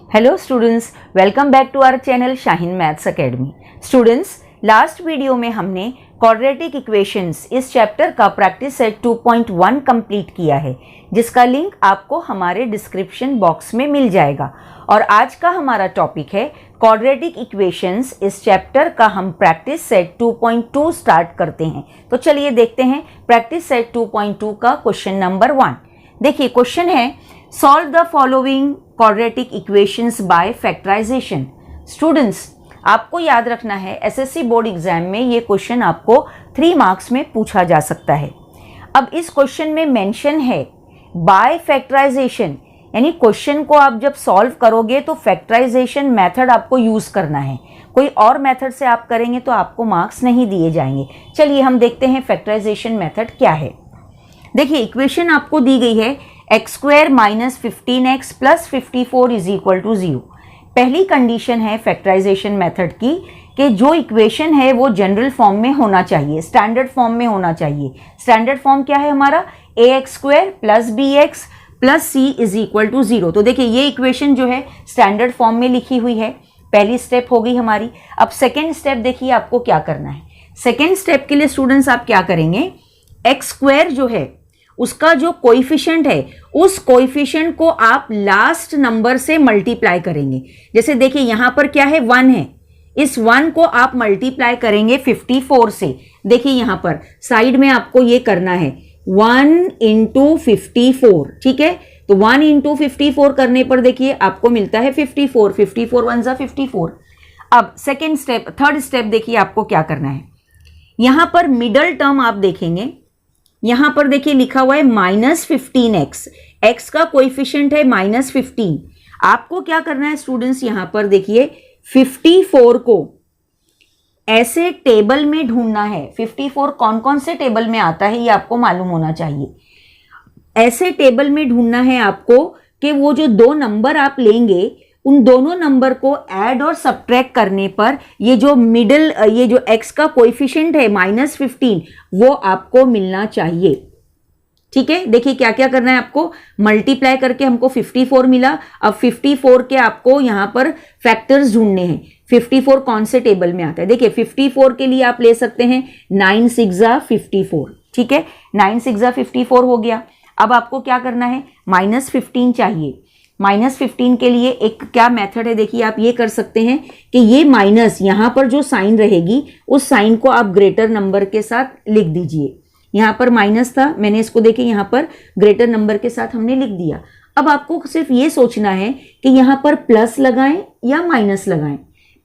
Hello students, welcome back to our channel Shaheen maths academy. Students, last video में हमने quadratic equations इस chapter का practice set 2.1 complete किया है, जिसका लिंक आपको हमारे डिस्क्रिप्शन बॉक्स में मिल जाएगा। और आज का हमारा टॉपिक है क्वाड्रेटिक इक्वेशंस। इस चैप्टर का हम प्रैक्टिस सेट 2.2 स्टार्ट करते हैं। तो चलिए देखते हैं प्रैक्टिस सेट 2.2 का क्वेश्चन नंबर 1। देखिए क्वेश्चन है, solve the following quadratic equations by factorisation. Students, आपको याद रखना है एसएससी बोर्ड एग्जाम में ये क्वेश्चन आपको 3 मार्क्स में पूछा जा सकता है। अब इस क्वेश्चन में मेंशन है बाय फैक्टराइजेशन, यानी क्वेश्चन को आप जब सॉल्व करोगे तो फैक्टराइजेशन मेथड आपको यूज करना है। कोई और मेथड से आप करेंगे तो आपको मार्क्स नहीं दिए जाएंगे। चलिए हम देखते हैं फैक्टराइजेशन मेथड क्या है। देखिए इक्वेशन आपको दी गई है x² - 15x + 54 = 0। पहली कंडीशन है फैक्टराइजेशन मेथड की कि जो इक्वेशन है वो जनरल फॉर्म में होना चाहिए, स्टैंडर्ड फॉर्म में होना चाहिए। स्टैंडर्ड फॉर्म क्या है हमारा? ax² + bx + c = 0। तो देखिए ये इक्वेशन जो है स्टैंडर्ड फॉर्म में लिखी हुई है। पहली स्टेप हो गई हमारी। अब सेकेंड स्टेप देखिए आपको क्या करना है। सेकेंड स्टेप के लिए स्टूडेंट्स आप क्या करेंगे, x² जो है उसका जो कोएफिशिएंट है उस कोएफिशिएंट को आप लास्ट नंबर से मल्टीप्लाई करेंगे। जैसे देखिए यहां पर क्या है, 1 है, इस 1 को आप मल्टीप्लाई करेंगे 54 से। देखिए यहां पर साइड में आपको ये करना है 1 × 54, ठीक है। तो 1 × 54 करने पर देखिए आपको मिलता है 54, 54 1 = 54। अब सेकेंड स्टेप, थर्ड स्टेप देखिए आपको क्या करना है। यहां पर मिडल टर्म आप देखेंगे, यहां पर देखिए लिखा हुआ है -15x, x का कोएफिशिएंट है -15। आपको क्या करना है स्टूडेंट्स, यहां पर देखिए 54 को ऐसे टेबल में ढूंढना है। 54 कौन कौन से टेबल में आता है ये आपको मालूम होना चाहिए। ऐसे टेबल में ढूंढना है आपको कि वो जो 2 नंबर आप लेंगे उन दोनों नंबर को ऐड और सब्ट्रैक्ट करने पर ये जो मिडिल, ये जो x का कोएफिशिएंट है -15, वो आपको मिलना चाहिए, ठीक है। देखिए क्या क्या करना है आपको, मल्टीप्लाई करके हमको 54 मिला। अब 54 के आपको यहां पर फैक्टर्स ढूंढने हैं। 54 कौन से टेबल में आता है? देखिए 54 के लिए आप ले सकते हैं 9 × 6 = 54, ठीक है। 9 × 6 = 54 हो गया। अब आपको क्या करना है, -15 चाहिए। -15 के लिए एक क्या मेथड है, देखिए आप ये कर सकते हैं कि ये माइनस यहां पर जो साइन रहेगी उस साइन को आप ग्रेटर नंबर के साथ लिख दीजिए। यहां पर माइनस था, मैंने इसको देखिए यहां पर ग्रेटर नंबर के साथ हमने लिख दिया। अब आपको सिर्फ ये सोचना है कि यहां पर प्लस लगाएं या माइनस लगाएं।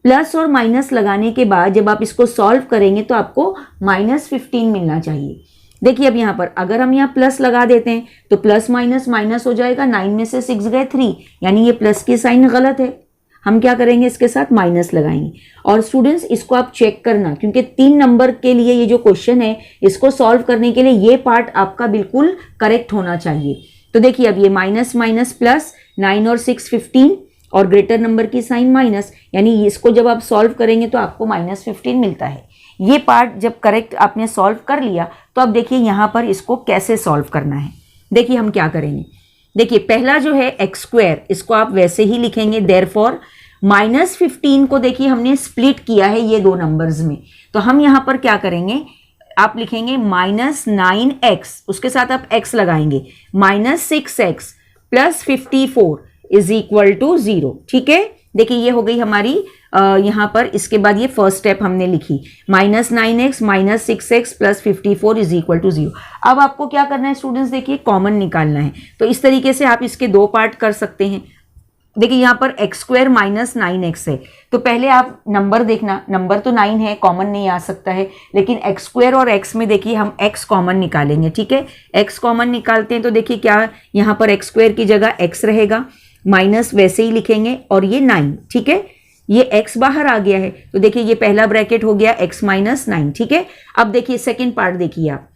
प्लस और माइनस लगाने के बाद जब आप इसको सॉल्व करेंगे तो आपको -15 मिलना चाहिए। देखिए अब यहां पर अगर हम यहां प्लस लगा देते हैं तो प्लस माइनस माइनस हो जाएगा। 9 में से 6 गए 3, यानी ये प्लस की साइन गलत है। हम क्या करेंगे, इसके साथ माइनस लगाएंगे। और स्टूडेंट्स इसको आप चेक करना, क्योंकि 3 नंबर के लिए ये जो क्वेश्चन है इसको सॉल्व करने के लिए ये पार्ट आपका बिल्कुल करेक्ट होना चाहिए। तो देखिए अब ये माइनस माइनस प्लस, 9 और 6 15 और ग्रेटर नंबर की साइन माइनस, यानी इसको जब आप सॉल्व करेंगे तो आपको -15 मिलता है। ये पार्ट जब करेक्ट आपने सॉल्व कर लिया तो अब देखिए यहां पर इसको कैसे सॉल्व करना है। देखिए हम क्या करेंगे, देखिए पहला जो है x² इसको आप वैसे ही लिखेंगे। देयरफॉर -15 को देखिए हमने स्प्लिट किया है ये 2 नंबर्स में, तो हम यहां पर क्या करेंगे, आप लिखेंगे -9x, उसके साथ आप x लगाएंगे, -6x + 54 = 0, ठीक है। देखिए ये हो गई हमारी यहां पर। इसके बाद ये फर्स्ट स्टेप हमने लिखी, -9x - 6x + 54 = 0। अब आपको क्या करना है स्टूडेंट्स, देखिए कॉमन निकालना है। तो इस तरीके से आप इसके 2 पार्ट कर सकते हैं। देखिए यहां पर x² - 9x है, तो पहले आप नंबर देखना, नंबर तो 9 है, कॉमन नहीं आ सकता है, लेकिन x² और x में देखिए हम x कॉमन निकालेंगे, ठीक है। x कॉमन निकालते हैं तो देखिए क्या यहां पर x² की जगह x रहेगा, माइनस वैसे ही लिखेंगे और ये 9, ठीक है। ये x बाहर आ गया है तो देखिए ये पहला ब्रैकेट हो गया x - 9, ठीक है। अब देखिए सेकंड पार्ट देखिए आप,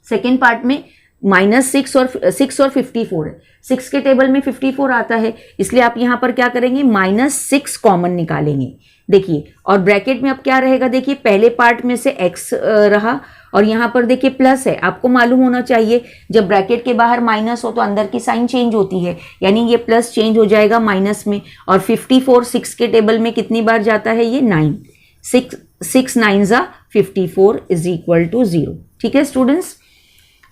सेकंड पार्ट में -6 और 54 है। 6 के टेबल में 54 आता है, इसलिए आप यहां पर क्या करेंगे, -6 कॉमन निकालेंगे। देखिए और ब्रैकेट में अब क्या रहेगा, देखिए पहले पार्ट में से x रहा और यहाँ पर देखिए प्लस है। आपको मालूम होना चाहिए जब ब्रैकेट के बाहर माइनस हो तो अंदर की साइन चेंज होती है, यानी ये प्लस चेंज हो जाएगा माइनस में। और 54 6 के टेबल में कितनी बार जाता है, ये 9। 6 9 54 इज इक्वल टू 0। ठीक है स्टूडेंट्स,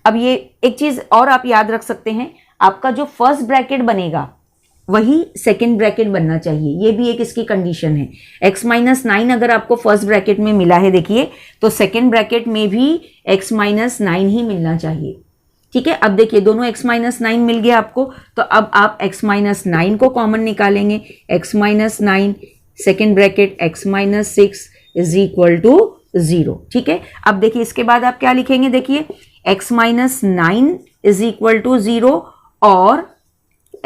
अब ये एक चीज और आप याद रख सकते हैं, आपका जो फर्स्ट ब्रैकेट बनेगा वही सेकेंड ब्रैकेट बनना चाहिए। ये भी एक इसकी कंडीशन है। x माइनस 9 अगर आपको फर्स्ट ब्रैकेट में मिला है देखिए, तो सेकेंड ब्रैकेट में भी x माइनस 9 ही मिलना चाहिए। ठीक है, अब देखिए दोनों x माइनस 9 मिल गया आपको, तो अब आप x माइनस 9 को कॉमन निकालेंगे। x minus 9 second bracket x minus 6 is equal to 0। ठीक है, अब देखिए इसके बाद आप क्या लिखेंगे, देखिए x minus 9 is equal to 0 और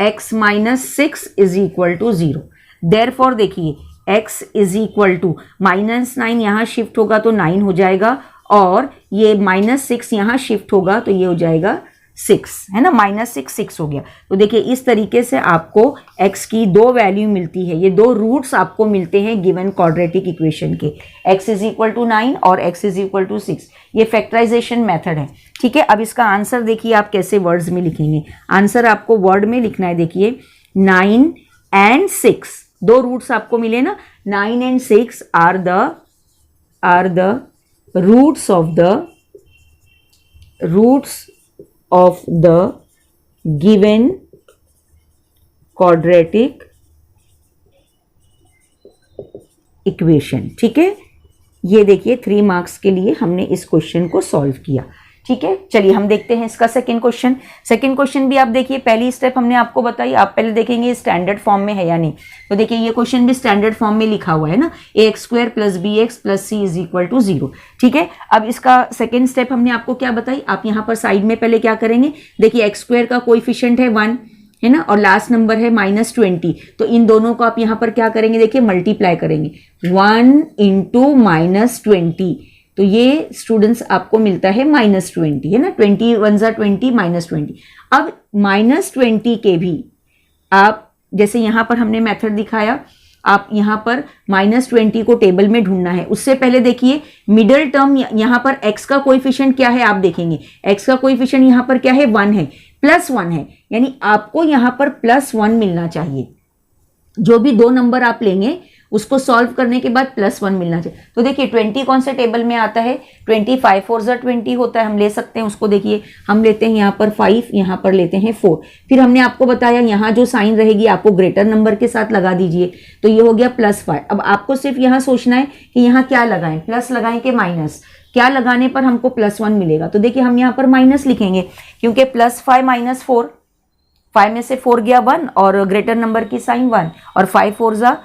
x minus 6 is equal to 0। Therefore देखिए x is equal to minus 9 यहाँ शिफ्ट होगा तो 9 हो जाएगा, और ये माइनस 6 यहाँ शिफ्ट होगा तो ये हो जाएगा 6, है ना, माइनस 6 6 हो गया। तो देखिए इस तरीके से आपको x की दो वैल्यू मिलती है, ये दो रूट्स आपको मिलते हैं गिवन क्वाड्रेटिक इक्वेशन के, x इज इक्वल टू 9 और x इज इक्वल टू 6। ये फैक्टराइजेशन मेथड है। ठीक है, अब इसका आंसर देखिए आप कैसे वर्ड्स में लिखेंगे। आंसर आपको वर्ड में लिखना है। देखिए 9 एंड 6 दो रूट्स आपको मिले ना, 9 and 6 are the roots of the given quadratic equation। ठीक है, ये देखिए 3 मार्क्स के लिए हमने इस क्वेश्चन को सॉल्व किया। ठीक है, चलिए हम देखते हैं इसका सेकंड क्वेश्चन। सेकंड क्वेश्चन भी आप देखिए, पहली स्टेप हमने आपको बताई, आप पहले देखेंगे स्टैंडर्ड फॉर्म में है या नहीं। तो देखिए ये क्वेश्चन भी स्टैंडर्ड फॉर्म में लिखा हुआ है ना, ax² plus bx plus c is equal to 0। ठीक है, अब इसका सेकंड स्टेप हमने आपको क्या बताई, आप यहाँ पर साइड में पहले क्या करेंगे, देखिए x² का कोएफिशिएंट है 1, है ना, और लास्ट नंबर है -20, तो इन दोनों को आप यहाँ पर क्या करेंगे, देखिए मल्टीप्लाई करेंगे। 1 इंटू -20, तो ये स्टूडेंट्स आपको मिलता है -20, है ना, 20 1 ज़ा 20 -20। अब -20 के भी आप जैसे यहाँ पर हमने मेथड दिखाया, आप यहाँ पर -20 को टेबल में ढूंढना है। उससे पहले देखिए मिडल टर्म यहाँ पर x का कोएफिशिएंट क्या है, आप देखेंगे x का कोएफिशिएंट यहाँ पर क्या है, 1 है, +1 है, यानी आपको यहाँ पर +1 मिलना चाहिए। जो भी दो नंबर आप लेंगे उसको सॉल्व करने के बाद +1 मिलना चाहिए। तो देखिए 20 कौन से टेबल में आता है, 25 4 ज़ा 20 होता है, हम ले सकते हैं उसको। देखिए हम लेते हैं यहाँ पर 5, यहाँ पर लेते हैं 4। फिर हमने आपको बताया यहाँ जो साइन रहेगी आपको ग्रेटर नंबर के साथ लगा दीजिए, तो ये हो गया +5। अब आपको सिर्फ यहाँ सोचना है कि यहाँ क्या लगाएं, प्लस लगाएं कि माइनस, क्या लगाने पर हमको +1 मिलेगा। तो देखिए हम यहाँ पर माइनस लिखेंगे, क्योंकि +5 - 4, 5 में से 4 गया 1 और ग्रेटर नंबर की साइन 1, और 5 4 ज़ा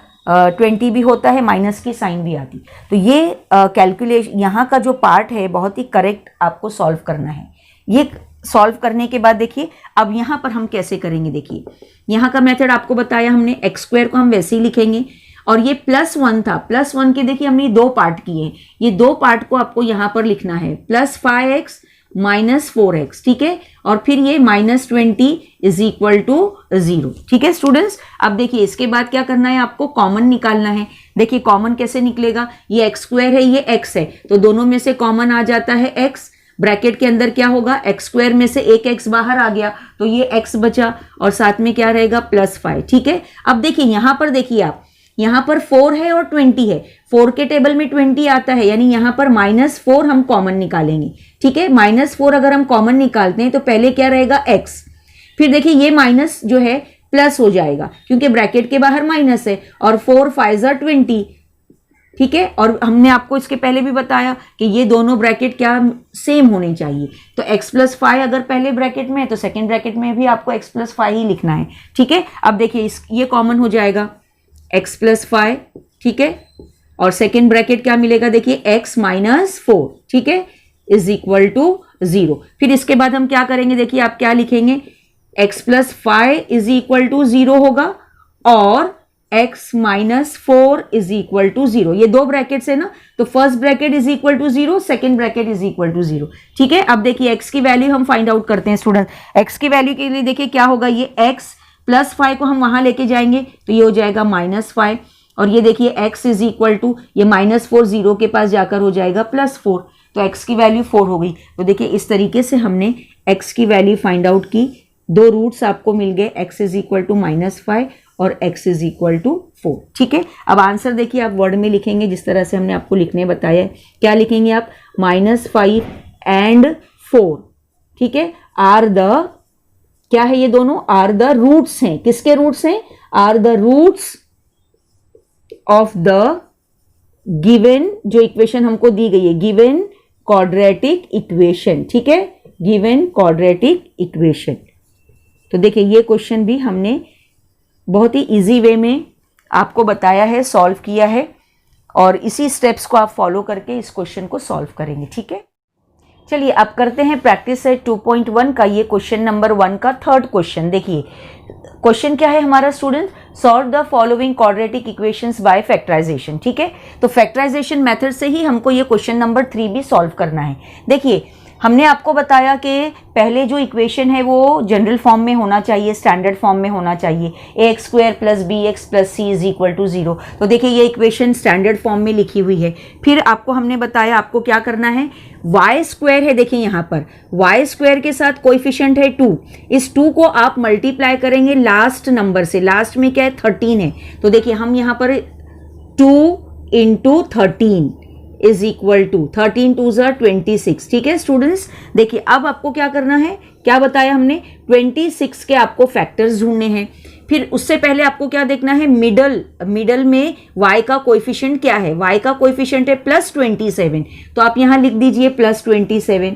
20 भी होता है, माइनस की साइन भी आती। तो ये कैलकुलेशन यहाँ का जो पार्ट है बहुत ही करेक्ट आपको सॉल्व करना है। ये सॉल्व करने के बाद देखिए अब यहाँ पर हम कैसे करेंगे, देखिए यहाँ का मेथड आपको बताया हमने, x² को हम वैसे ही लिखेंगे, और ये +1 था, +1 के देखिए हमने 2 पार्ट किए, ये 2 पार्ट को आपको यहाँ पर लिखना है, +5x -4x। ठीक है, और फिर ये -20 इज इक्वल टू 0। ठीक है स्टूडेंट्स, अब देखिए इसके बाद क्या करना है, आपको कॉमन निकालना है। देखिए कॉमन कैसे निकलेगा, ये x² है, ये x है, तो दोनों में से कॉमन आ जाता है x। ब्रैकेट के अंदर क्या होगा, x² में से एक x बाहर आ गया तो ये x बचा, और साथ में क्या रहेगा +5। ठीक है, अब देखिए यहाँ पर देखिए आप, यहाँ पर 4 है और 20 है, 4 के टेबल में 20 आता है, यानी यहाँ पर -4 हम कॉमन निकालेंगे। ठीक है, -4 अगर हम कॉमन निकालते हैं तो पहले क्या रहेगा x, फिर देखिए ये माइनस जो है प्लस हो जाएगा क्योंकि ब्रैकेट के बाहर माइनस है, और 4 5 ज़ा 20। ठीक है, और हमने आपको इसके पहले भी बताया कि ये दोनों ब्रैकेट क्या सेम होने चाहिए, तो x + 5 अगर पहले ब्रैकेट में है तो सेकेंड ब्रैकेट में भी आपको x + 5 ही लिखना है। ठीक है, अब देखिए ये कॉमन हो जाएगा x + 5। ठीक है, और सेकेंड ब्रैकेट क्या मिलेगा, देखिए x - 4। ठीक है, इज इक्वल टू 0। फिर इसके बाद हम क्या करेंगे, देखिए आप क्या लिखेंगे, x + 5 इज इक्वल टू 0 होगा, और x - 4 इज इक्वल टू 0। ये दो ब्रैकेट्स है ना, तो first bracket is equal to 0, second bracket is equal to 0। ठीक है, अब देखिए x की वैल्यू हम फाइंड आउट करते हैं स्टूडेंट। x की वैल्यू के लिए देखिए क्या होगा, ये x + 5 को हम वहां लेके जाएंगे तो ये हो जाएगा -5, और ये देखिए x इज इक्वल टू ये -4 0 के पास जाकर हो जाएगा +4, तो x की वैल्यू 4 हो गई। तो देखिए इस तरीके से हमने x की वैल्यू फाइंड आउट की। दो रूट्स आपको मिल गए, x इज इक्वल टू -5 और x इज इक्वल टू 4। ठीक है, अब आंसर देखिए आप वर्ड में लिखेंगे जिस तरह से हमने आपको लिखने बताया है। क्या लिखेंगे आप? -5 एंड 4। ठीक है, आर द, क्या है ये दोनों? आर द रूट्स हैं। किसके रूट्स हैं? Are the roots of the given, जो इक्वेशन हमको दी गई है, गिवन क्वाड्रेटिक इक्वेशन। ठीक है, गिवन क्वाड्रेटिक इक्वेशन। तो देखिए ये क्वेश्चन भी हमने बहुत ही इजी वे में आपको बताया है, सॉल्व किया है, और इसी स्टेप्स को आप फॉलो करके इस क्वेश्चन को सॉल्व करेंगे। ठीक है, चलिए अब करते हैं प्रैक्टिस सेट 2.1 का ये क्वेश्चन नंबर 1 का थर्ड क्वेश्चन। देखिए क्वेश्चन क्या है हमारा student? Solve the following quadratic equations by factorisation. ठीक है, तो फैक्टराइजेशन मेथड से ही हमको ये क्वेश्चन नंबर 3 भी सॉल्व करना है। देखिए हमने आपको बताया कि पहले जो इक्वेशन है वो जनरल फॉर्म में होना चाहिए, स्टैंडर्ड फॉर्म में होना चाहिए, ax² + bx + c = 0। तो देखिए ये इक्वेशन स्टैंडर्ड फॉर्म में लिखी हुई है। फिर आपको हमने बताया आपको क्या करना है, y² है, देखिए यहाँ पर y² के साथ कोएफिशिएंट है 2, इस 2 को आप मल्टीप्लाई करेंगे लास्ट नंबर से। लास्ट में क्या है? 13 है, तो देखिए हम यहाँ पर 2 × 13 इज इक्वल टू 13 2 = 26। ठीक है स्टूडेंट्स, देखिए अब आपको क्या करना है, क्या बताया हमने? 26 के आपको फैक्टर्स ढूंढने हैं। फिर उससे पहले आपको क्या देखना है? मिडल में y का कोएफिशिएंट क्या है? y का कोएफिशिएंट है +27, तो आप यहाँ लिख दीजिए +27।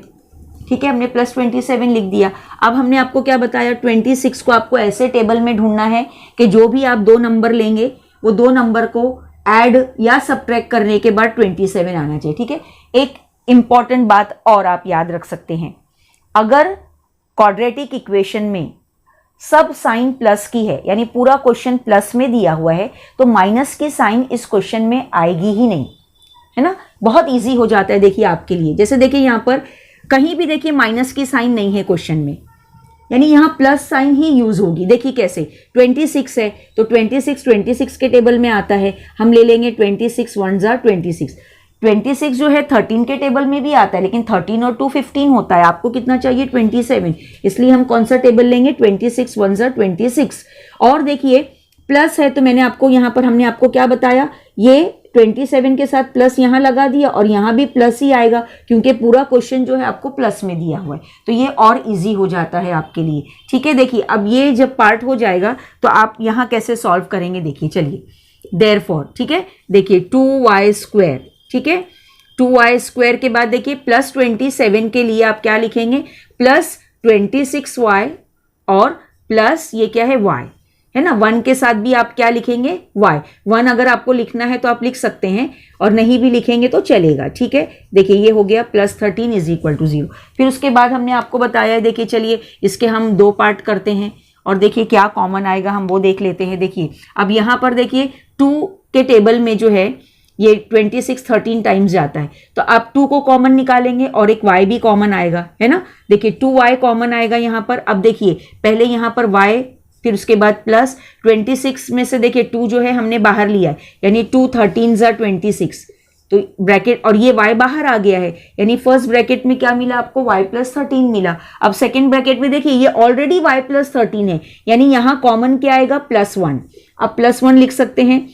ठीक है, हमने +27 लिख दिया। अब हमने आपको क्या बताया? 26 को आपको ऐसे टेबल में ढूंढना है कि जो भी आप दो नंबर लेंगे वो दो नंबर को ऐड या सब्ट्रैक्ट करने के बाद 27 आना चाहिए। ठीक है, एक इंपॉर्टेंट बात और आप याद रख सकते हैं, अगर क्वाड्रेटिक इक्वेशन में सब साइन प्लस की है, यानी पूरा क्वेश्चन प्लस में दिया हुआ है, तो माइनस की साइन इस क्वेश्चन में आएगी ही नहीं, है ना। बहुत इजी हो जाता है देखिए आपके लिए। जैसे देखिए यहाँ पर कहीं भी देखिए माइनस की साइन नहीं है क्वेश्चन में, यानी यहाँ प्लस साइन ही यूज होगी। देखिए कैसे, 26 है तो 26 के टेबल में आता है, हम ले लेंगे 26 1 = 26। 26 जो है 13 के टेबल में भी आता है, लेकिन 13 और 2 15 होता है। आपको कितना चाहिए? 27, इसलिए हम कौन सा टेबल लेंगे? 26 1 = 26। और देखिए प्लस है तो मैंने आपको यहाँ पर, हमने आपको क्या बताया, ये 27 के साथ प्लस यहाँ लगा दिया और यहाँ भी प्लस ही आएगा, क्योंकि पूरा क्वेश्चन जो है आपको प्लस में दिया हुआ है, तो ये और इजी हो जाता है आपके लिए। ठीक है, देखिए अब ये जब पार्ट हो जाएगा तो आप यहाँ कैसे सॉल्व करेंगे, देखिए चलिए। देयरफॉर, ठीक है, देखिए 2y², ठीक है, 2y² के बाद देखिए +27 के लिए आप क्या लिखेंगे? +26y और प्लस ये क्या है? y, है ना। 1 के साथ भी आप क्या लिखेंगे? y। 1 अगर आपको लिखना है तो आप लिख सकते हैं, और नहीं भी लिखेंगे तो चलेगा। ठीक है, देखिए ये हो गया +13 = 0। फिर उसके बाद हमने आपको बताया है, देखिए चलिए इसके हम दो पार्ट करते हैं और देखिए क्या कॉमन आएगा हम वो देख लेते हैं। देखिए अब यहाँ पर देखिए 2 के टेबल में जो है ये 26 13 टाइम्स जाता है, तो आप 2 को कॉमन निकालेंगे और एक y भी कॉमन आएगा, है ना। देखिए 2y कॉमन आएगा यहाँ पर। अब देखिए पहले यहाँ पर y, फिर उसके बाद प्लस 26 में से देखिए 2 जो है हमने बाहर लिया है, यानी 2 13 = 26, तो ब्रैकेट, और ये y बाहर आ गया है, यानी फर्स्ट ब्रैकेट में क्या मिला आपको? y + 13 मिला। अब सेकेंड ब्रैकेट में देखिए ये ऑलरेडी y + 13 है, यानी यहाँ कॉमन क्या आएगा? +1। अब +1 लिख सकते हैं,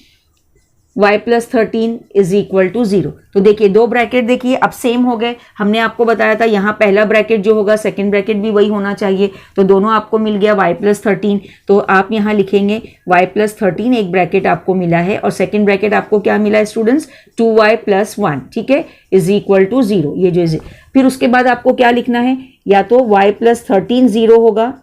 y + 13 = 0। तो देखिए दो ब्रैकेट देखिए अब सेम हो गए। हमने आपको बताया था यहाँ पहला ब्रैकेट जो होगा सेकंड ब्रैकेट भी वही होना चाहिए, तो दोनों आपको मिल गया y + 13। तो आप यहाँ लिखेंगे y + 13, एक ब्रैकेट आपको मिला है, और सेकंड ब्रैकेट आपको क्या मिला है स्टूडेंट्स? 2y + 1, ठीक है, = 0। ये जो फिर उसके बाद आपको क्या लिखना है? या तो y + 13 0 होगा,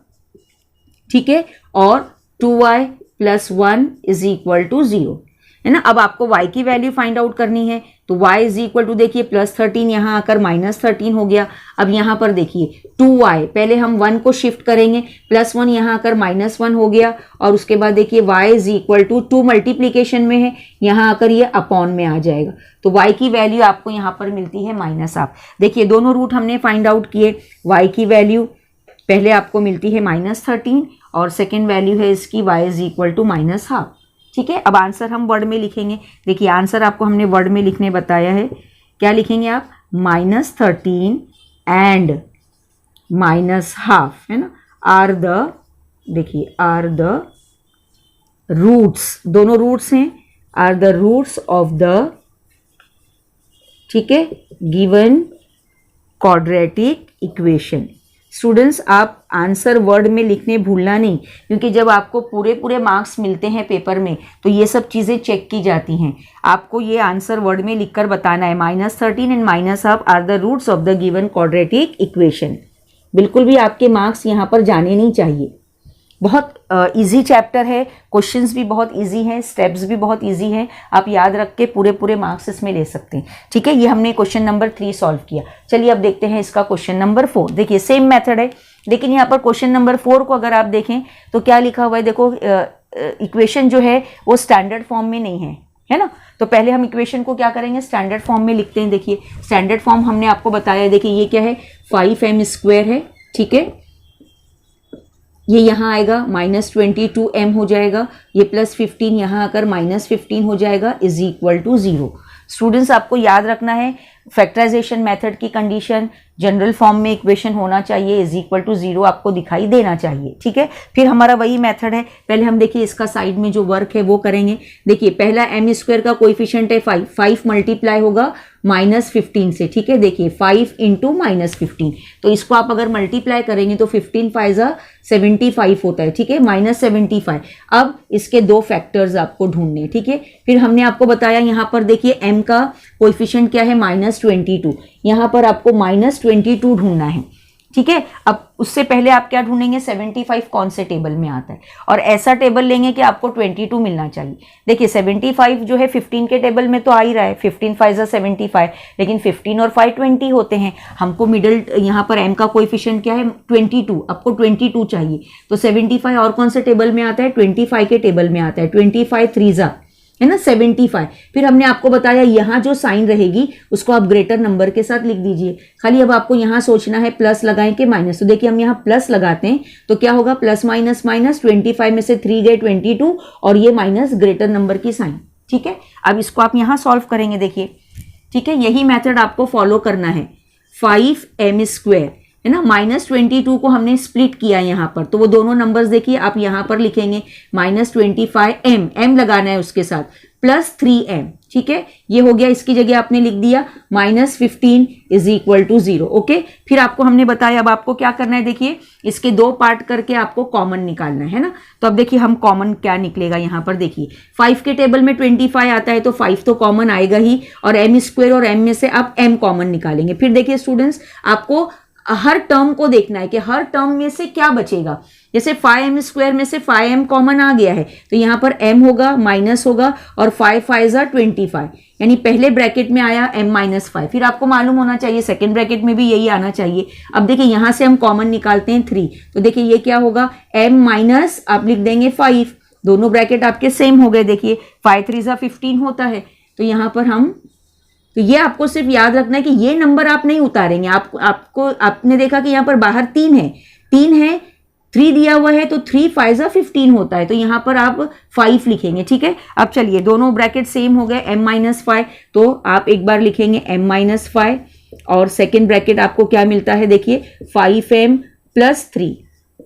ठीक है, और 2y + 1 = 0, है ना। अब आपको y की वैल्यू फाइंड आउट करनी है, तो y = देखिए +13 यहाँ आकर -13 हो गया। अब यहाँ पर देखिए 2y, पहले हम 1 को शिफ्ट करेंगे, +1 यहाँ आकर -1 हो गया, और उसके बाद देखिए y = 2 मल्टीप्लीकेशन में है, यहाँ आकर ये अपॉन में आ जाएगा, तो y की वैल्यू आपको यहाँ पर मिलती है -1/2। देखिए दोनों रूट हमने फाइंड आउट किए। y की वैल्यू पहले आपको मिलती है -13 और सेकेंड वैल्यू है इसकी y = -1/2। ठीक है, अब आंसर हम वर्ड में लिखेंगे। देखिए आंसर आपको हमने वर्ड में लिखने बताया है, क्या लिखेंगे आप, -13 एंड -12 है ना, आर द, देखिए आर द रूट्स, दोनों रूट्स हैं, are the roots of the, ठीक है, गिवन क्वाड्रेटिक इक्वेशन। स्टूडेंट्स आप आंसर वर्ड में लिखने भूलना नहीं, क्योंकि जब आपको पूरे पूरे मार्क्स मिलते हैं पेपर में तो ये सब चीज़ें चेक की जाती हैं। आपको ये आंसर वर्ड में लिखकर बताना है, -13 and -12 are the roots of the given quadratic equation. बिल्कुल भी आपके मार्क्स यहाँ पर जाने नहीं चाहिए। बहुत इजी चैप्टर है, क्वेश्चंस भी बहुत इजी हैं, स्टेप्स भी बहुत इजी हैं, आप याद रख के पूरे पूरे मार्क्स इसमें ले सकते हैं। ठीक है, ये हमने क्वेश्चन नंबर 3 सॉल्व किया। चलिए अब देखते हैं इसका क्वेश्चन नंबर 4। देखिए सेम मेथड है, लेकिन यहाँ पर क्वेश्चन नंबर 4 को अगर आप देखें तो क्या लिखा हुआ है, देखो इक्वेशन जो है वो स्टैंडर्ड फॉर्म में नहीं है ना। तो पहले हम इक्वेशन को क्या करेंगे, स्टैंडर्ड फॉर्म में लिखते हैं। देखिए स्टैंडर्ड फॉर्म हमने आपको बताया, देखिए ये क्या है, 5m² है, ठीक है, ये यहाँ आएगा -22m हो जाएगा, ये +15 यहाँ आकर -15 हो जाएगा, इज इक्वल टू 0। स्टूडेंट्स आपको याद रखना है फैक्टराइजेशन मेथड की कंडीशन, जनरल फॉर्म में इक्वेशन होना चाहिए, इज इक्वल टू 0 आपको दिखाई देना चाहिए। ठीक है, फिर हमारा वही मेथड है, पहले हम देखिए इसका साइड में जो वर्क है वो करेंगे। देखिए पहला m² का कोएफिशिएंट है 5 मल्टीप्लाई होगा -15 से, ठीक है, देखिए 5 इंटू -15, तो इसको आप अगर मल्टीप्लाई करेंगे तो 15 5 75 होता है, ठीक है, -75। अब इसके दो फैक्टर्स आपको ढूंढने, ठीक है। फिर हमने आपको बताया यहाँ पर देखिए m का कोएफिशिएंट क्या है, -22, यहाँ पर आपको -22 ढूंढना है, ठीक है। अब उससे पहले आप क्या ढूंढेंगे, 75 कौन से टेबल में आता है, और ऐसा टेबल लेंगे कि आपको 22 मिलना चाहिए। देखिए 75 जो है 15 के टेबल में तो आ ही रहा है, 15 5 75, लेकिन 15 और 5 20 होते हैं। हमको मिडल यहाँ पर m का कोएफिशिएंट क्या है, 22, आपको 22 चाहिए, तो 75 और कौन से टेबल में आता है, 25 के टेबल में आता है, 25 3 है ना 75। फिर हमने आपको बताया यहाँ जो साइन रहेगी उसको आप ग्रेटर नंबर के साथ लिख दीजिए। खाली अब आपको यहाँ सोचना है प्लस लगाएं कि माइनस, तो देखिए हम यहाँ प्लस लगाते हैं तो क्या होगा, प्लस माइनस माइनस, 25 में से 3 गए 22, और ये माइनस ग्रेटर नंबर की साइन। ठीक है, अब इसको आप यहाँ सॉल्व करेंगे, देखिए ठीक है, यही मेथड आपको फॉलो करना है। 5m² है ना, -22 को हमने स्प्लिट किया यहाँ पर, तो वो दोनों नंबर्स देखिए आप यहाँ पर लिखेंगे, -25m, m लगाना है उसके साथ, +3m, ठीक है, ये हो गया, इसकी जगह आपने लिख दिया -15 इज इक्वल टू 0। ओके, फिर आपको हमने बताया अब आपको क्या करना है, देखिए इसके दो पार्ट करके आपको कॉमन निकालना है ना। तो अब देखिए हम कॉमन क्या निकलेगा, यहाँ पर देखिए 5 के टेबल में 25 आता है तो 5 तो कॉमन आएगा ही, और m² और m में से आप m कॉमन निकालेंगे। फिर देखिए स्टूडेंट्स आपको हर टर्म को देखना है कि हर टर्म में से क्या बचेगा। जैसे 5m² में से 5m कॉमन आ गया है तो यहाँ पर m होगा, माइनस होगा, और 5 5 25, यानी पहले ब्रैकेट में आया m-5। फिर आपको मालूम होना चाहिए सेकंड ब्रैकेट में भी यही आना चाहिए। अब देखिए यहाँ से हम कॉमन निकालते हैं 3, तो देखिए ये क्या होगा, m- आप लिख देंगे 5, दोनों ब्रैकेट आपके सेम हो गए। देखिए 5 3 15 होता है, तो यहाँ पर हम, तो ये आपको सिर्फ याद रखना है कि ये नंबर आप नहीं उतारेंगे। आपने देखा कि यहाँ पर बाहर 3 है, 3 दिया हुआ है, तो 3 5 15 होता है, तो यहाँ पर आप 5 लिखेंगे। ठीक है, अब चलिए दोनों ब्रैकेट सेम हो गए, m-5, तो आप एक बार लिखेंगे m-5, और सेकेंड ब्रैकेट आपको क्या मिलता है, देखिए 5m + 3,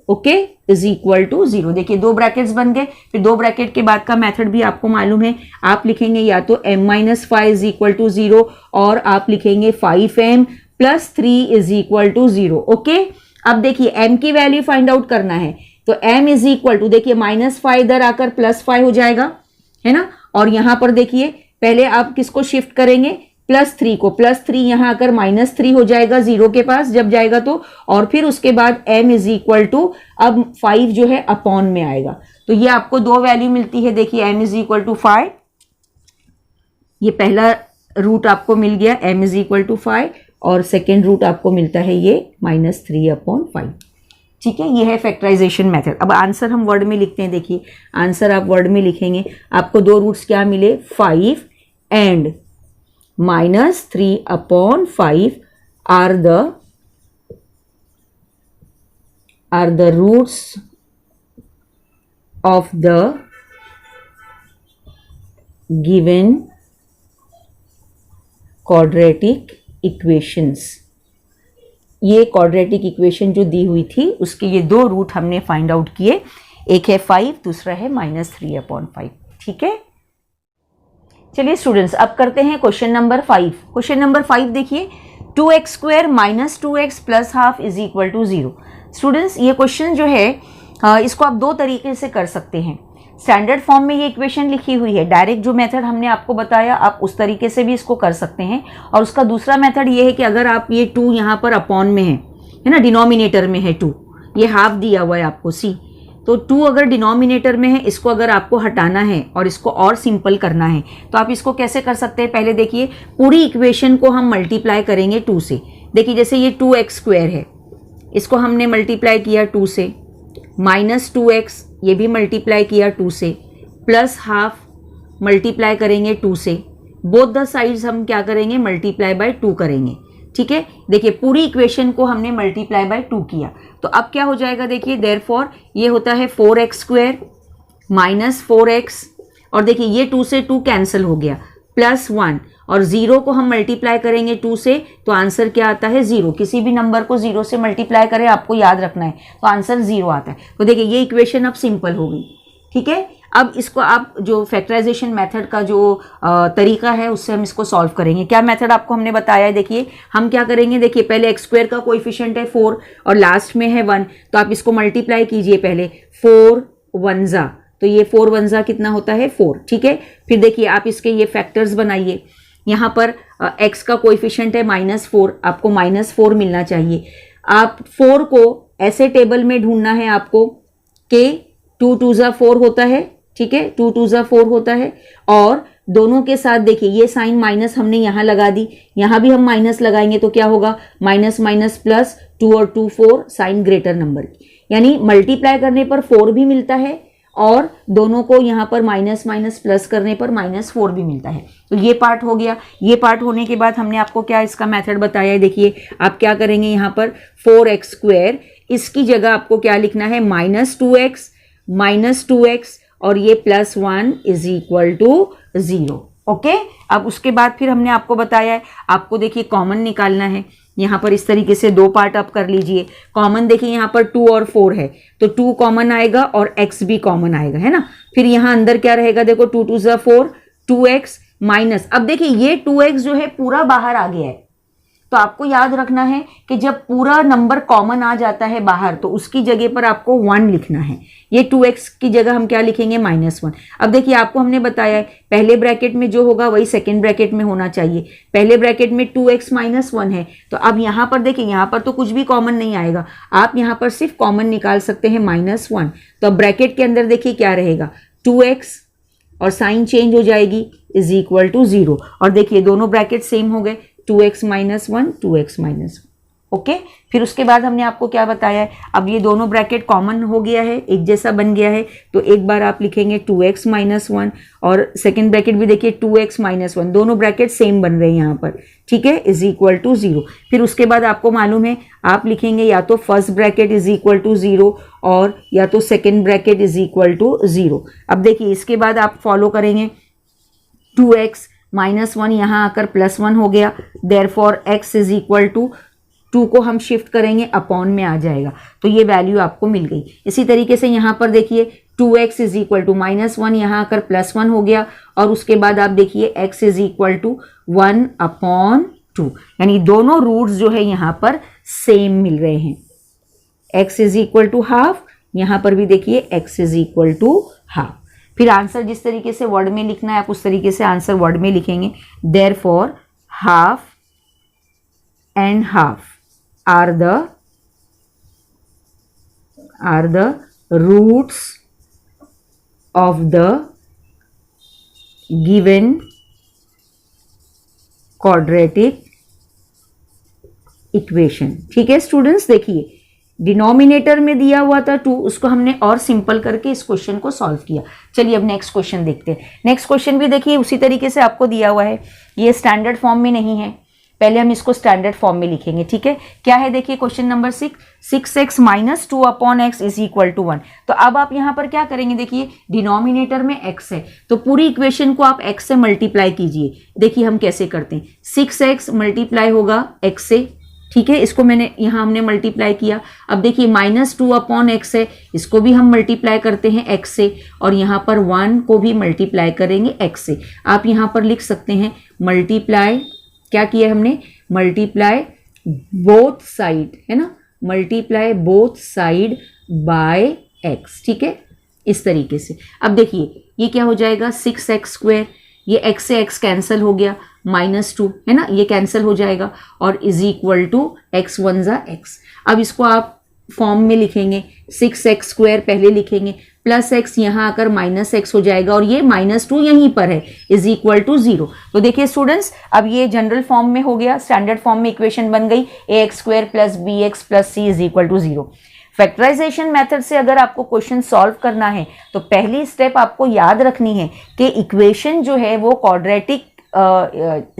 okay, is equal to 0। देखिए दो ब्रैकेट्स बन गए। फिर दो ब्रैकेट के बाद का मेथड भी आपको मालूम है, आप लिखेंगे या तो m-5 इज इक्वल टू 0, और आप लिखेंगे 5m + 3 is equal to 0। Okay, अब देखिए m की वैल्यू फाइंड आउट करना है, तो m इज इक्वल टू, देखिए -5 इधर आकर +5 हो जाएगा, है ना, और यहां पर देखिए पहले आप किसको शिफ्ट करेंगे, +3 को, +3 यहाँ आकर -3 हो जाएगा 0 के पास जब जाएगा तो, और फिर उसके बाद m इज इक्वल टू, अब 5 जो है अपॉन में आएगा, तो ये आपको दो वैल्यू मिलती है। देखिए m इज इक्वल टू 5, ये पहला रूट आपको मिल गया m इज इक्वल टू 5, और सेकेंड रूट आपको मिलता है ये -3/5। ठीक है, ये है फैक्टराइजेशन मेथड। अब आंसर हम वर्ड में लिखते हैं। देखिए आंसर आप वर्ड में लिखेंगे, आपको दो रूट्स क्या मिले, 5 and -3/5 are the roots of the given quadratic equations, ये क्वाड्रेटिक इक्वेशन जो दी हुई थी उसके ये दो रूट हमने फाइंड आउट किए, एक है 5, दूसरा है -3/5। ठीक है, चलिए स्टूडेंट्स अब करते हैं क्वेश्चन नंबर 5। क्वेश्चन नंबर 5 देखिए, 2x² - 2x + ½ = 0। स्टूडेंट्स ये क्वेश्चन जो है इसको आप दो तरीके से कर सकते हैं। स्टैंडर्ड फॉर्म में ये इक्वेशन लिखी हुई है, डायरेक्ट जो मेथड हमने आपको बताया आप उस तरीके से भी इसको कर सकते हैं। और उसका दूसरा मेथड ये है कि अगर आप ये 2 यहाँ पर अपॉन में है ना, डिनोमिनेटर में है 2, ये हाफ दिया हुआ है आपको c, तो 2 अगर डिनोमिनेटर में है, इसको अगर आपको हटाना है और इसको और सिंपल करना है तो आप इसको कैसे कर सकते हैं। पहले देखिए पूरी इक्वेशन को हम मल्टीप्लाई करेंगे 2 से। देखिए जैसे ये 2x² है, इसको हमने मल्टीप्लाई किया 2 से, -2x ये भी मल्टीप्लाई किया 2 से, +½ मल्टीप्लाई करेंगे 2 से, बोथ द साइड्स हम क्या करेंगे, मल्टीप्लाई बाय 2 करेंगे। ठीक है, देखिए पूरी इक्वेशन को हमने मल्टीप्लाई बाय 2 किया, तो अब क्या हो जाएगा, देखिए देयरफॉर ये होता है 4x² - 4x, और देखिए ये 2 से 2 कैंसिल हो गया, +1, और 0 को हम मल्टीप्लाई करेंगे 2 से तो आंसर क्या आता है, 0। किसी भी नंबर को 0 से मल्टीप्लाई करें आपको याद रखना है, तो आंसर 0 आता है। तो देखिए ये इक्वेशन अब सिंपल हो गई। ठीक है, अब इसको आप जो फैक्टराइजेशन मेथड का जो तरीका है उससे हम इसको सॉल्व करेंगे। क्या मेथड आपको हमने बताया है, देखिए हम क्या करेंगे, देखिए पहले x² का कोएफिशिएंट है 4 और लास्ट में है 1, तो आप इसको मल्टीप्लाई कीजिए पहले, 4 1 जा, तो ये 4 1 जा कितना होता है, 4। ठीक है, फिर देखिए आप इसके ये फैक्टर्स बनाइए, यहाँ पर x का कोएफिशिएंट है -4, आपको -4 मिलना चाहिए। आप 4 को ऐसे टेबल में ढूंढना है आपको कि 2 2 जा 4 होता है। ठीक है, 2 2 जा 4 होता है, और दोनों के साथ देखिए ये साइन माइनस हमने यहाँ लगा दी, यहाँ भी हम माइनस लगाएंगे तो क्या होगा, माइनस प्लस 2 और 2 4, साइन ग्रेटर नंबर की, यानी मल्टीप्लाई करने पर 4 भी मिलता है और दोनों को यहाँ पर माइनस प्लस करने पर -4 भी मिलता है। तो ये पार्ट हो गया। ये पार्ट होने के बाद हमने आपको क्या इसका मेथड बताया है, देखिए आप क्या करेंगे, यहाँ पर 4x², इसकी जगह आपको क्या लिखना है, -2x और ये +1 = 0। ओके, अब उसके बाद फिर हमने आपको बताया है, आपको देखिए कॉमन निकालना है। यहाँ पर इस तरीके से दो पार्ट आप कर लीजिए। कॉमन देखिए यहाँ पर 2 और 4 है, तो 2 कॉमन आएगा और x भी कॉमन आएगा, है ना। फिर यहाँ अंदर क्या रहेगा, देखो 2 2 जा 4, 2x माइनस, अब देखिए ये 2x जो है पूरा बाहर आ गया है, तो आपको याद रखना है कि जब पूरा नंबर कॉमन आ जाता है बाहर तो उसकी जगह पर आपको 1 लिखना है। ये 2x की जगह हम क्या लिखेंगे, -1। अब देखिए आपको हमने बताया है पहले ब्रैकेट में जो होगा वही सेकंड ब्रैकेट में होना चाहिए। पहले ब्रैकेट में 2x - 1 है, तो अब यहाँ पर देखिए यहाँ पर तो कुछ भी कॉमन नहीं आएगा, आप यहाँ पर सिर्फ कॉमन निकाल सकते हैं -1। तो अब ब्रैकेट के अंदर देखिए क्या रहेगा, 2x और साइन चेंज हो जाएगी = 0, और देखिए दोनों ब्रैकेट सेम हो गए, 2x - 1 2x - 1। ओके, फिर उसके बाद हमने आपको क्या बताया है, अब ये दोनों ब्रैकेट कॉमन हो गया है, एक जैसा बन गया है, तो एक बार आप लिखेंगे 2x - 1 और सेकेंड ब्रैकेट भी देखिए 2x - 1, दोनों ब्रैकेट सेम बन रहे हैं यहाँ पर। ठीक है, = 0। फिर उसके बाद आपको मालूम है आप लिखेंगे या तो फर्स्ट ब्रैकेट = 0 और या तो सेकेंड ब्रैकेट = 0। अब देखिए इसके बाद आप फॉलो करेंगे 2x - 1 यहाँ आकर +1 हो गया, देयरफॉर x = 2 को हम शिफ्ट करेंगे अपॉन में आ जाएगा, तो ये वैल्यू आपको मिल गई। इसी तरीके से यहाँ पर देखिए 2x = -1 यहाँ आकर +1 हो गया, और उसके बाद आप देखिए x = 1/2, यानी दोनों रूट्स जो है यहाँ पर सेम मिल रहे हैं। x = ½ यहाँ पर भी देखिए x = ½ फिर आंसर जिस तरीके से वर्ड में लिखना है आप उस तरीके से आंसर वर्ड में लिखेंगे। Therefore ½ and ½ are the roots of the given quadratic equation. ठीक है स्टूडेंट्स, देखिए डिनोमिनेटर में दिया हुआ था 2, उसको हमने और सिंपल करके इस क्वेश्चन को सॉल्व किया। चलिए अब नेक्स्ट क्वेश्चन देखते हैं। नेक्स्ट क्वेश्चन भी देखिए उसी तरीके से आपको दिया हुआ है, ये स्टैंडर्ड फॉर्म में नहीं है, पहले हम इसको स्टैंडर्ड फॉर्म में लिखेंगे, ठीक है। क्या है देखिए question number 6x minus 2/x is equal to 1। तो अब आप यहाँ पर क्या करेंगे, देखिए डिनोमिनेटर में x है तो पूरी इक्वेशन को आप x से मल्टीप्लाई कीजिए। देखिए हम कैसे करते हैं, 6x मल्टीप्लाई होगा x से, ठीक है, इसको मैंने यहाँ हमने मल्टीप्लाई किया। अब देखिए -2/x है, इसको भी हम मल्टीप्लाई करते हैं x से, और यहाँ पर 1 को भी मल्टीप्लाई करेंगे x से। आप यहाँ पर लिख सकते हैं मल्टीप्लाई, क्या किया हमने, मल्टीप्लाई बोथ साइड, है ना, multiply both side by x, ठीक है, इस तरीके से। अब देखिए ये क्या हो जाएगा, 6x², ये x से x कैंसिल हो गया, -2 है ना, ये कैंसिल हो जाएगा, और is equal to x1 = x। अब इसको आप फॉर्म में लिखेंगे, 6x² पहले लिखेंगे, प्लस x यहाँ आकर -x हो जाएगा, और ये -2 यहीं पर है, इज इक्वल टू 0। तो देखिए स्टूडेंट्स, अब ये जनरल फॉर्म में हो गया, स्टैंडर्ड फॉर्म में इक्वेशन बन गई, ax² + bx + c is equal to 0। Factorisation method से अगर आपको क्वेश्चन सॉल्व करना है तो पहली स्टेप आपको याद रखनी है कि इक्वेशन जो है वो क्वाड्रेटिक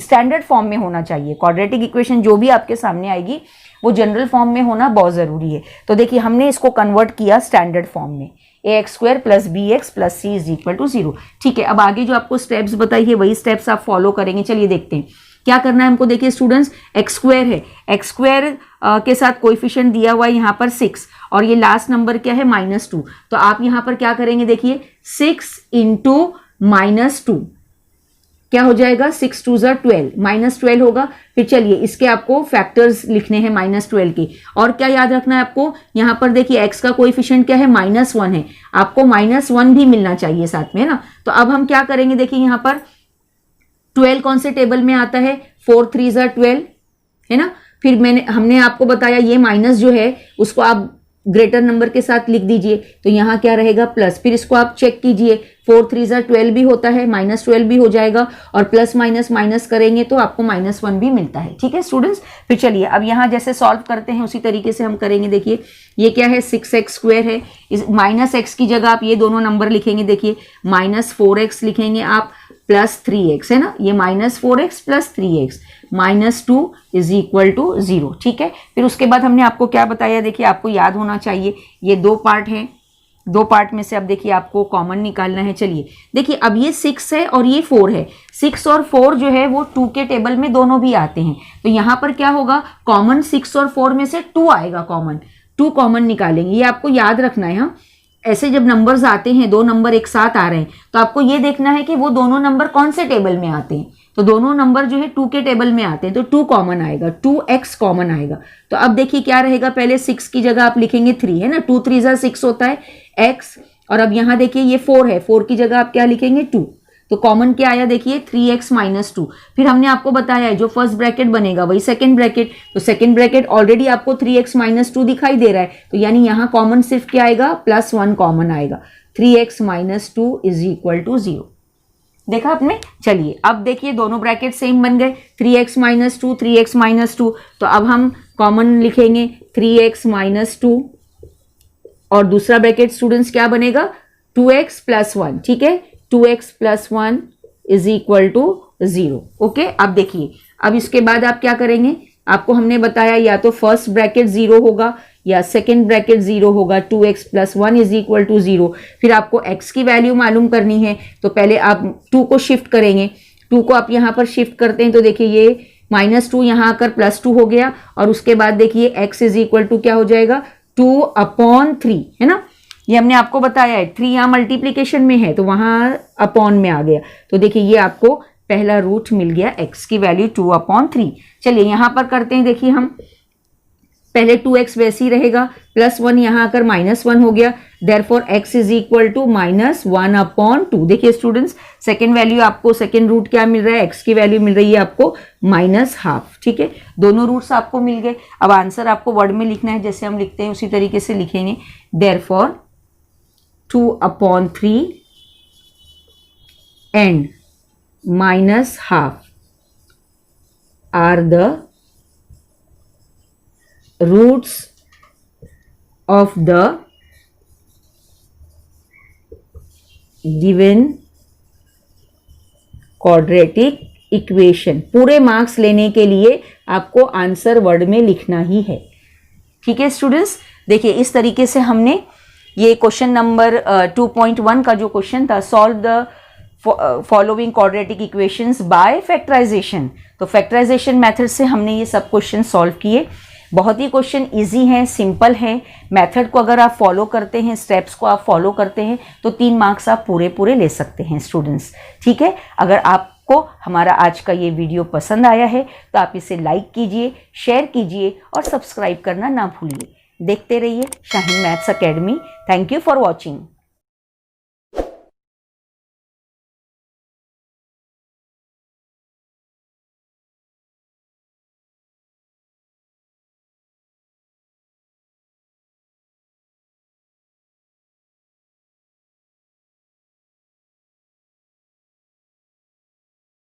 स्टैंडर्ड फॉर्म में होना चाहिए। क्वाड्रेटिक इक्वेशन जो भी आपके सामने आएगी वो जनरल फॉर्म में होना बहुत ज़रूरी है। तो देखिए हमने इसको कन्वर्ट किया स्टैंडर्ड फॉर्म में, ax² + bx + c is equal to 0, ठीक है। अब आगे जो आपको स्टेप्स बताई है वही स्टेप्स आप फॉलो करेंगे। चलिए देखते हैं क्या करना है हमको। देखिए स्टूडेंट्स, x² है, x² के साथ कोएफिशिएंट दिया हुआ है यहाँ पर 6, और ये लास्ट नंबर क्या है, -2। तो आप यहाँ पर क्या करेंगे, देखिए 6 × -2 क्या हो जाएगा, 6 2 = 12, -12 होगा। फिर चलिए इसके आपको फैक्टर्स लिखने हैं -12 के, और क्या याद रखना है आपको, यहाँ पर देखिए x का कोएफिशिएंट क्या है, -1 है, आपको -1 भी मिलना चाहिए साथ में, है ना। तो अब हम क्या करेंगे, देखिए यहाँ पर 12 कौन से टेबल में आता है, 4 3 = 12, है ना। फिर हमने आपको बताया ये माइनस जो है उसको आप ग्रेटर नंबर के साथ लिख दीजिए, तो यहाँ क्या रहेगा, प्लस। फिर इसको आप चेक कीजिए, 4 3 = 12 भी होता है, -12 भी हो जाएगा, और प्लस माइनस माइनस करेंगे तो आपको -1 भी मिलता है, ठीक है स्टूडेंट्स। फिर चलिए अब यहाँ जैसे सॉल्व करते हैं उसी तरीके से हम करेंगे। देखिए ये क्या है, 6x² है, इस -x की जगह आप ये दोनों नंबर लिखेंगे, देखिए -4x लिखेंगे आप +3x, है ना, ये -4x + 3x, -2 is equal to 0, ठीक है। फिर उसके बाद हमने आपको क्या बताया, देखिए आपको याद होना चाहिए ये 2 पार्ट हैं, 2 पार्ट में से अब देखिए आपको कॉमन निकालना है। चलिए देखिए अब ये 6 है और ये 4 है, 6 और 4 जो है वो 2 के टेबल में दोनों भी आते हैं, तो यहाँ पर क्या होगा, कॉमन 6 और 4 में से 2 आएगा, कॉमन 2 कॉमन निकालेंगे, ये आपको याद रखना है। हाँ, ऐसे जब नंबर्स आते हैं, 2 नंबर एक साथ आ रहे हैं, तो आपको ये देखना है कि वो दोनों नंबर कौन से टेबल में आते हैं। तो दोनों नंबर जो है 2 के टेबल में आते हैं, तो 2 कॉमन आएगा, 2x कॉमन आएगा। तो अब देखिए क्या रहेगा, पहले 6 की जगह आप लिखेंगे 3, है ना, 2 3 = 6 होता है x, और अब यहाँ देखिए ये 4 है, 4 की जगह आप क्या लिखेंगे, 2, तो कॉमन क्या आया, देखिए 3x - 2। फिर हमने आपको बताया है जो फर्स्ट ब्रैकेट बनेगा वही सेकंड ब्रैकेट, तो सेकंड ब्रैकेट ऑलरेडी आपको 3x - 2 दिखाई दे रहा है, तो यानी यहाँ कॉमन सिर्फ क्या आएगा, +1 कॉमन आएगा, 3x - 2 इज इक्वल टू 0। देखा आपने। चलिए अब देखिए दोनों ब्रैकेट सेम बन गए, 3x - 2 3x - 2, तो अब हम कॉमन लिखेंगे 3x - 2, और दूसरा ब्रैकेट स्टूडेंट्स क्या बनेगा, 2x + 1, ठीक है, 2x + 1 is equal to 0, okay. अब देखिए अब इसके बाद आप क्या करेंगे, आपको हमने बताया या तो फर्स्ट ब्रैकेट 0 होगा या सेकेंड ब्रैकेट 0 होगा, 2x + 1 इज इक्वल टू 0। फिर आपको x की वैल्यू मालूम करनी है, तो पहले आप 2 को शिफ्ट करेंगे, 2 को आप यहाँ पर शिफ्ट करते हैं, तो देखिए ये -2 यहाँ आकर +2 हो गया, और उसके बाद देखिए x इज इक्वल टू क्या हो जाएगा, 2/3, है ना, ये हमने आपको बताया है, 3 यहाँ मल्टीप्लीकेशन में है तो वहाँ अपॉन में आ गया, तो देखिए ये आपको पहला रूट मिल गया, x की वैल्यू 2/3। चलिए यहाँ पर करते हैं, देखिए हम पहले 2x वैसे ही रहेगा, +1 यहाँ आकर -1 हो गया, therefore x is equal to -1/2। देखिए स्टूडेंट्स, सेकेंड वैल्यू आपको, सेकेंड रूट क्या मिल रहा है, x की वैल्यू मिल रही है आपको -1/2, ठीक है, दोनों रूट्स आपको मिल गए। अब आंसर आपको वर्ड में लिखना है, जैसे हम लिखते हैं उसी तरीके से लिखेंगे, therefore 2/3 and -1/2 are the roots of the given quadratic equation. पूरे मार्क्स लेने के लिए आपको आंसर वर्ड में लिखना ही है। ठीक है स्टूडेंट्स, देखिए इस तरीके से हमने ये क्वेश्चन नंबर 2.1 का जो क्वेश्चन था, solve the following quadratic equations by factorisation, तो फैक्टराइजेशन मेथड से हमने ये सब क्वेश्चन सॉल्व किए। बहुत ही क्वेश्चन इजी हैं, सिंपल है। मेथड को अगर आप फॉलो करते हैं, स्टेप्स को आप फॉलो करते हैं तो 3 मार्क्स आप पूरे ले सकते हैं स्टूडेंट्स। ठीक है, अगर आपको हमारा आज का ये वीडियो पसंद आया है तो आप इसे लाइक कीजिए, शेयर कीजिए और सब्सक्राइब करना ना भूलिए। देखते रहिए Shaheen maths academy. Thank you for watching.